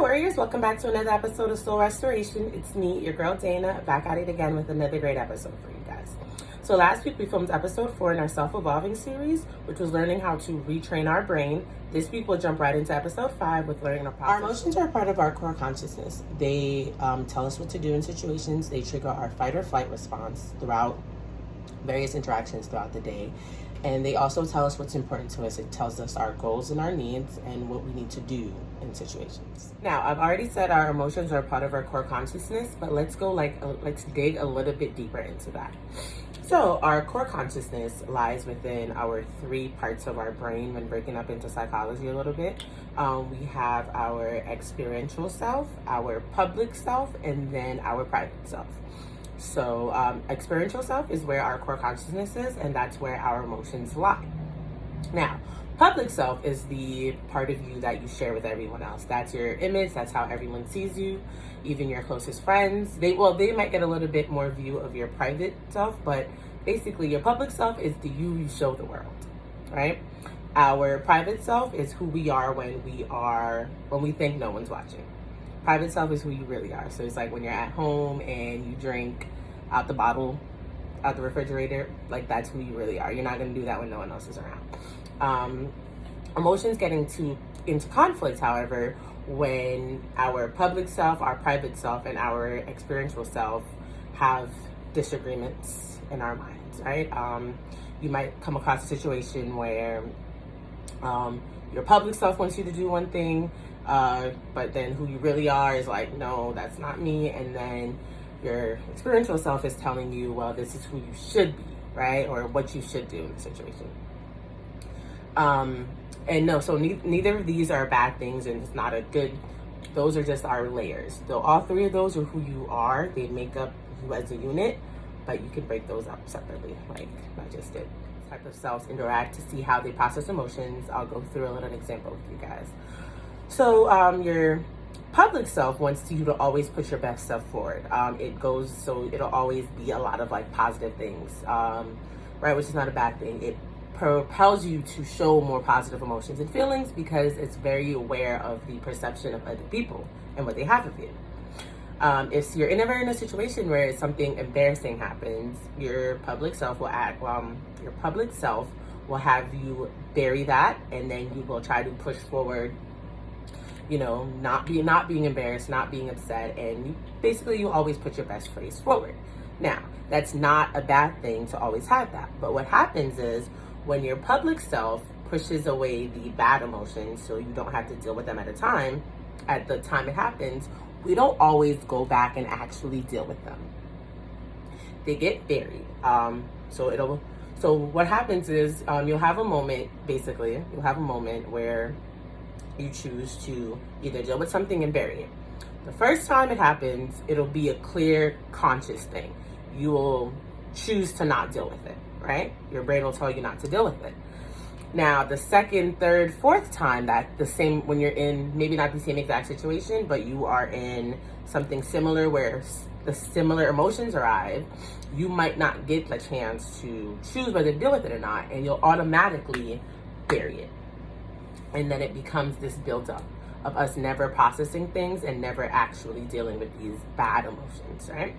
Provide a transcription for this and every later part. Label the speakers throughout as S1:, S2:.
S1: Warriors, welcome back to another episode of Soul Restoration. It's me, your girl Dana, back at it again with another great episode for you guys. So last week we filmed episode 4 in our self-evolving series, which was learning how to retrain our brain. This week we'll jump right into episode 5 with learning the process. Our emotions are part of our core consciousness. They tell us what to do in situations. They trigger our fight or flight response throughout various interactions throughout the day. And they also tell us what's important to us. It tells us our goals and our needs and what we need to do in situations. Now, I've already said our emotions are part of our core consciousness, but let's go let's dig a little bit deeper into that. So our core consciousness lies within our 3 parts of our brain when breaking up into psychology a little bit. We have our experiential self, our public self, and then our private self. So experiential self is where our core consciousness is, and that's where our emotions lie. Now, public self is the part of you that you share with everyone else. That's your image. That's how everyone sees you, even your closest friends. They might get a little bit more view of your private self, but basically your public self is the you show the world, right? Our private self is who we are when we think no one's watching. Private self is who you really are. So it's like when you're at home and you drink out the bottle, out the refrigerator, like that's who you really are. You're not going to do that when no one else is around. Emotions get into conflict, however, when our public self, our private self, and our experiential self have disagreements in our minds, right? You might come across a situation where your public self wants you to do one thing, but then who you really are is like, no, that's not me. And then your experiential self is telling you, well, this is who you should be, right? Or what you should do in the situation. And no, so neither of these are bad things, and it's not those are just our layers. So all 3 of those are who you are. They make up you as a unit, but you can break those up separately, like I just did. Type of selves interact to see how they process emotions. I'll go through a little example with you guys. So your public self wants you to always put your best self forward. It'll always be a lot of like positive things, right? Which is not a bad thing. It propels you to show more positive emotions and feelings because it's very aware of the perception of other people and what they have of you. If you're in a situation where something embarrassing happens, your public self will have you bury that, and then you will try to push forward, not being embarrassed, not being upset, and you always put your best face forward. Now, that's not a bad thing to always have that, but what happens is when your public self pushes away the bad emotions so you don't have to deal with them at the time it happens, we don't always go back and actually deal with them. They get buried. So what happens is you'll have a moment where you choose to either deal with something and bury it. The first time it happens, it'll be a clear, conscious thing. You will choose to not deal with it, right? Your brain will tell you not to deal with it. Now, the second, third, fourth time when you're in maybe not the same exact situation, but you are in something similar where the similar emotions arrive, you might not get the chance to choose whether to deal with it or not, and you'll automatically bury it. And then it becomes this buildup of us never processing things and never actually dealing with these bad emotions, right?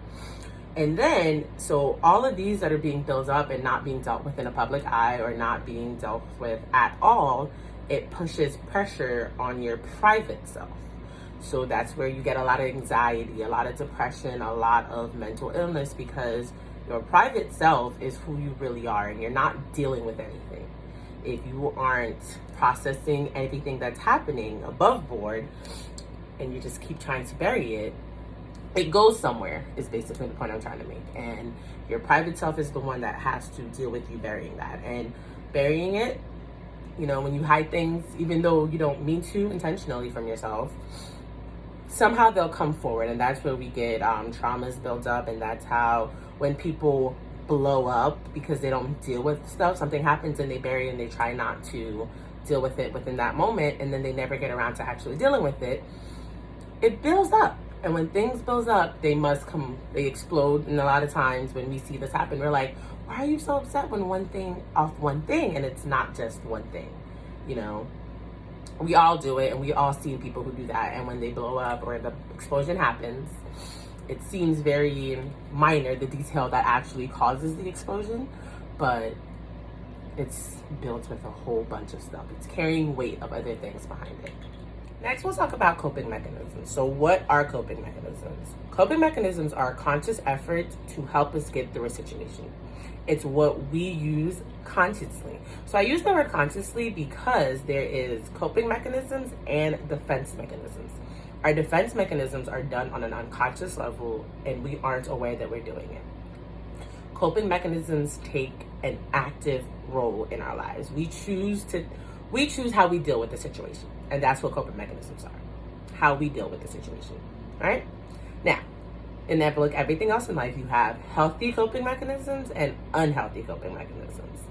S1: And then, so all of these that are being built up and not being dealt with in a public eye or not being dealt with at all, it pushes pressure on your private self. So that's where you get a lot of anxiety, a lot of depression, a lot of mental illness, because your private self is who you really are and you're not dealing with anything. If you aren't processing everything that's happening above board and you just keep trying to bury it, it goes somewhere, is basically the point I'm trying to make. And your private self is the one that has to deal with you burying that. And burying it, when you hide things, even though you don't mean to intentionally from yourself, somehow they'll come forward. And that's where we get traumas built up. And that's how when people blow up because they don't deal with stuff, something happens and they bury it and they try not to deal with it within that moment. And then they never get around to actually dealing with it. It builds up. And when things build up, they explode. And a lot of times when we see this happen, we're like, why are you so upset when one thing? And it's not just one thing, We all do it, and we all see people who do that. And when they blow up or the explosion happens, it seems very minor, the detail that actually causes the explosion, but it's built with a whole bunch of stuff. It's carrying weight of other things behind it. Next, we'll talk about coping mechanisms. So what are coping mechanisms? Coping mechanisms are a conscious effort to help us get through a situation. It's what we use consciously. So I use the word consciously because there is coping mechanisms and defense mechanisms. Our defense mechanisms are done on an unconscious level, and we aren't aware that we're doing it. Coping mechanisms take an active role in our lives. We choose how we deal with the situation, and that's what coping mechanisms are. How we deal with the situation, right? Now, in that book, Everything Else in Life, you have healthy coping mechanisms and unhealthy coping mechanisms.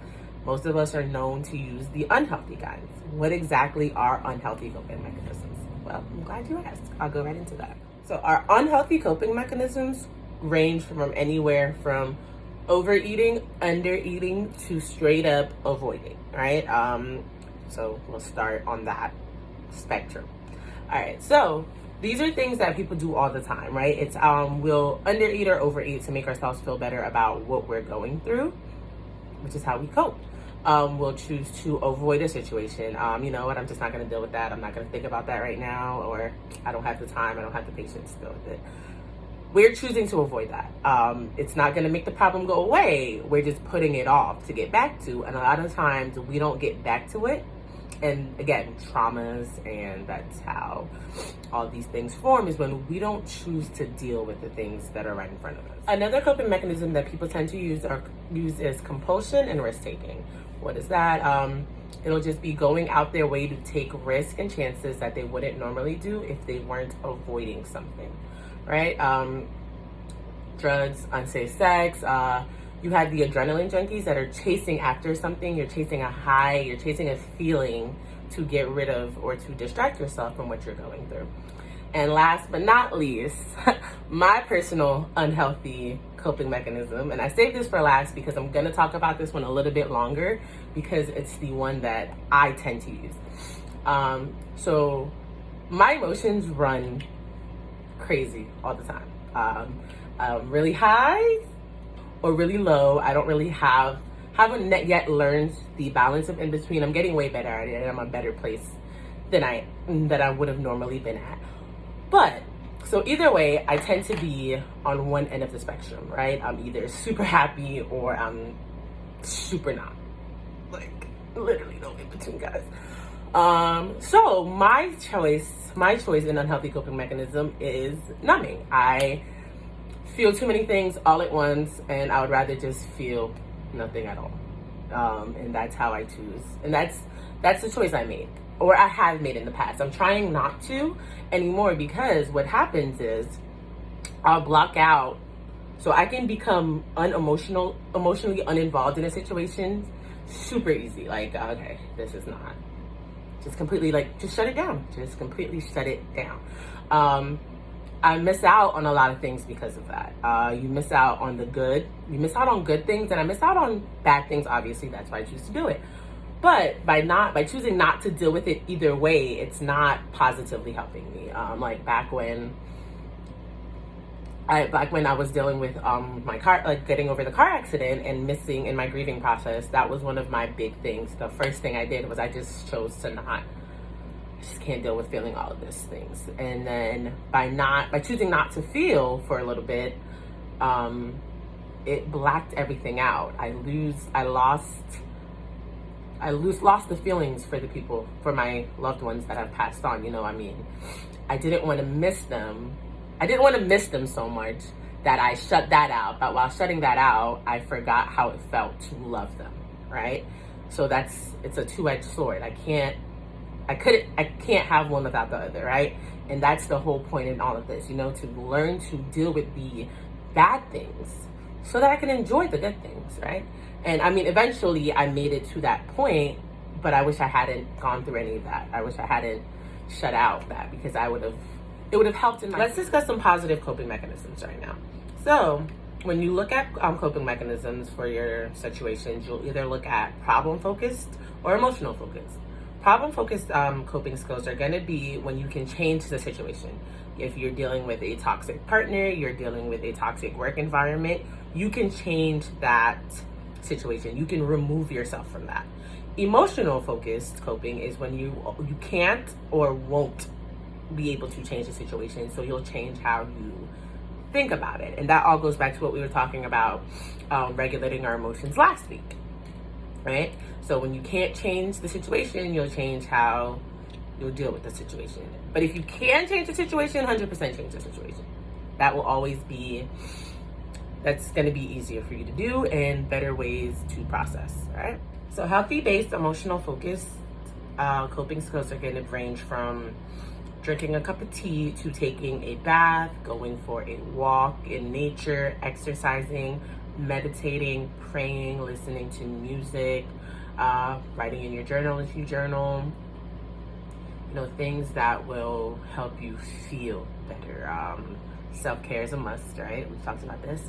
S1: Most of us are known to use the unhealthy kinds. What exactly are unhealthy coping mechanisms? Well, I'm glad you asked. I'll go right into that. So our unhealthy coping mechanisms range from anywhere from overeating, undereating, to straight up avoiding, right? So we'll start on that spectrum. All right, so these are things that people do all the time, right? It's we'll undereat or overeat to make ourselves feel better about what we're going through, which is how we cope. We'll choose to avoid a situation. You know what, I'm just not going to deal with that. I'm not going to think about that right now, or I don't have the time, I don't have the patience to deal with it. We're choosing to avoid that. It's not going to make the problem go away. We're just putting it off to get back to. And a lot of times we don't get back to it. And again, traumas, and that's how all these things form, is when we don't choose to deal with the things that are right in front of us. Another coping mechanism that people tend to use is compulsion and risk taking. What is that? It'll just be going out their way to take risks and chances that they wouldn't normally do if they weren't avoiding something, right? Drugs, unsafe sex. You have the adrenaline junkies that are chasing after something. You're chasing a high, you're chasing a feeling to get rid of or to distract yourself from what you're going through. And last but not least, my personal unhealthy coping mechanism, and I saved this for last because I'm going to talk about this one a little bit longer because it's the one that I tend to use. So my emotions run crazy all the time. Really high or really low. I don't really haven't yet learned the balance of in between. I'm getting way better at it, and I'm a better place than I would have normally been at. But so either way, I tend to be on one end of the spectrum, right? I'm either super happy or I'm super not. Like literally no in between, guys. So my choice in unhealthy coping mechanism is numbing. I feel too many things all at once, and I would rather just feel nothing at all. And that's how I choose. And that's the choice I made, or I have made in the past. I'm trying not to anymore, because what happens is I'll block out, so I can become emotionally uninvolved in a situation super easy. Like, okay, this is not, just completely, like, just shut it down. Just completely shut it down. I miss out on a lot of things because of that. You miss out on the good. You miss out on good things, and I miss out on bad things. Obviously, that's why I choose to do it. But by choosing not to deal with it either way, it's not positively helping me. Like back when I was dealing with my car, like getting over the car accident and missing in my grieving process, that was one of my big things. The first thing I did was I just chose to not. I just can't deal with feeling all of these things. And then by choosing not to feel for a little bit, it blacked everything out. I lost the feelings for the people, for my loved ones that have passed on. You know, I mean, I didn't want to miss them. I didn't want to miss them so much that I shut that out. But while shutting that out, I forgot how it felt to love them, right? So it's a two-edged sword. I can't have one without the other, right? And that's the whole point in all of this, you know, to learn to deal with the bad things so that I can enjoy the good things, right? And I mean, eventually I made it to that point, but I wish I hadn't gone through any of that. I wish I hadn't shut out that, because it would have helped in my... Let's discuss some positive coping mechanisms right now. So when you look at coping mechanisms for your situations, you'll either look at problem focused or emotional focused. Problem-focused coping skills are going to be when you can change the situation. If you're dealing with a toxic partner, you're dealing with a toxic work environment, you can change that situation. You can remove yourself from that. Emotional focused coping is when you can't or won't be able to change the situation, so you'll change how you think about it. And that all goes back to what we were talking about, regulating our emotions last week, right? So when you can't change the situation, you'll change how you'll deal with the situation. But if you can change the situation, 100% change the situation. That will always be, that's going to be easier for you to do and better ways to process, right? So healthy-based emotional focus coping skills are going to range from drinking a cup of tea to taking a bath, going for a walk in nature, exercising, meditating, praying, listening to music, writing in your journal if you journal. You know, things that will help you feel better. Self-care is a must, right? We've talked about this.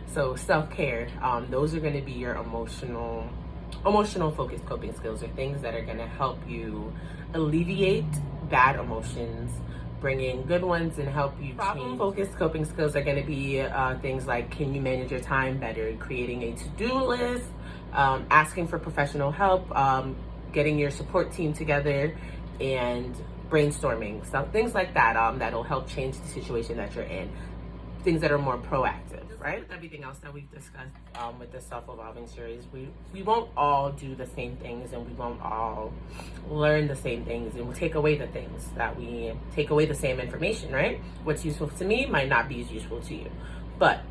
S1: So self-care, those are going to be your emotional focused coping skills, or things that are going to help you alleviate bad emotions, bring in good ones, and help you change. Problem-focused coping skills are going to be things like, can you manage your time better, creating a to-do list, asking for professional help, getting your support team together, and brainstorming, so things like that, that'll help change the situation that you're in. Things that are more proactive, right? With everything else that we've discussed with the self-evolving series, we won't all do the same things, and we won't all learn the same things, and we'll take away the things that we take away the same information, right? What's useful to me might not be as useful to you, but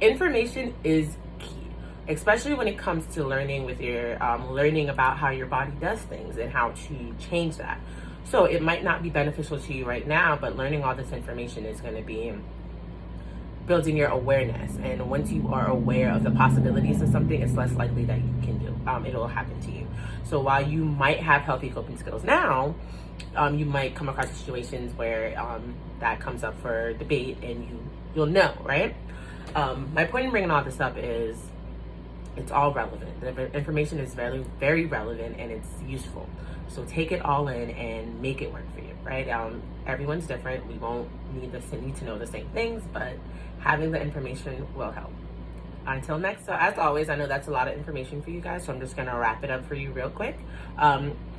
S1: information is key, especially when it comes to learning with your learning about how your body does things and how to change that. So it might not be beneficial to you right now, but learning all this information is going to be building your awareness. And once you are aware of the possibilities of something, it's less likely that you can do. It'll happen to you. So while you might have healthy coping skills now, you might come across situations where that comes up for debate, and you'll know, right? My point in bringing all this up is it's all relevant. The information is very, very relevant, and it's useful. So take it all in and make it work for you, right? Everyone's different. We won't need to know the same things, but having the information will help. Until next, so as always, I know that's a lot of information for you guys, so I'm just going to wrap it up for you real quick.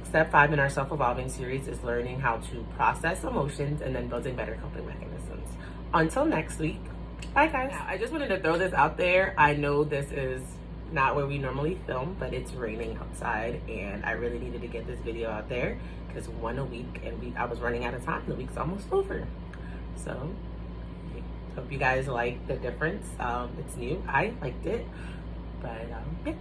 S1: Step 5 in our self-evolving series is learning how to process emotions and then building better coping mechanisms. Until next week, bye guys. Now, I just wanted to throw this out there. I know this is not where we normally film, but it's raining outside, and I really needed to get this video out there because one a week, and I was running out of time. The week's almost over. So hope you guys like the difference. It's new. I liked it, but yeah.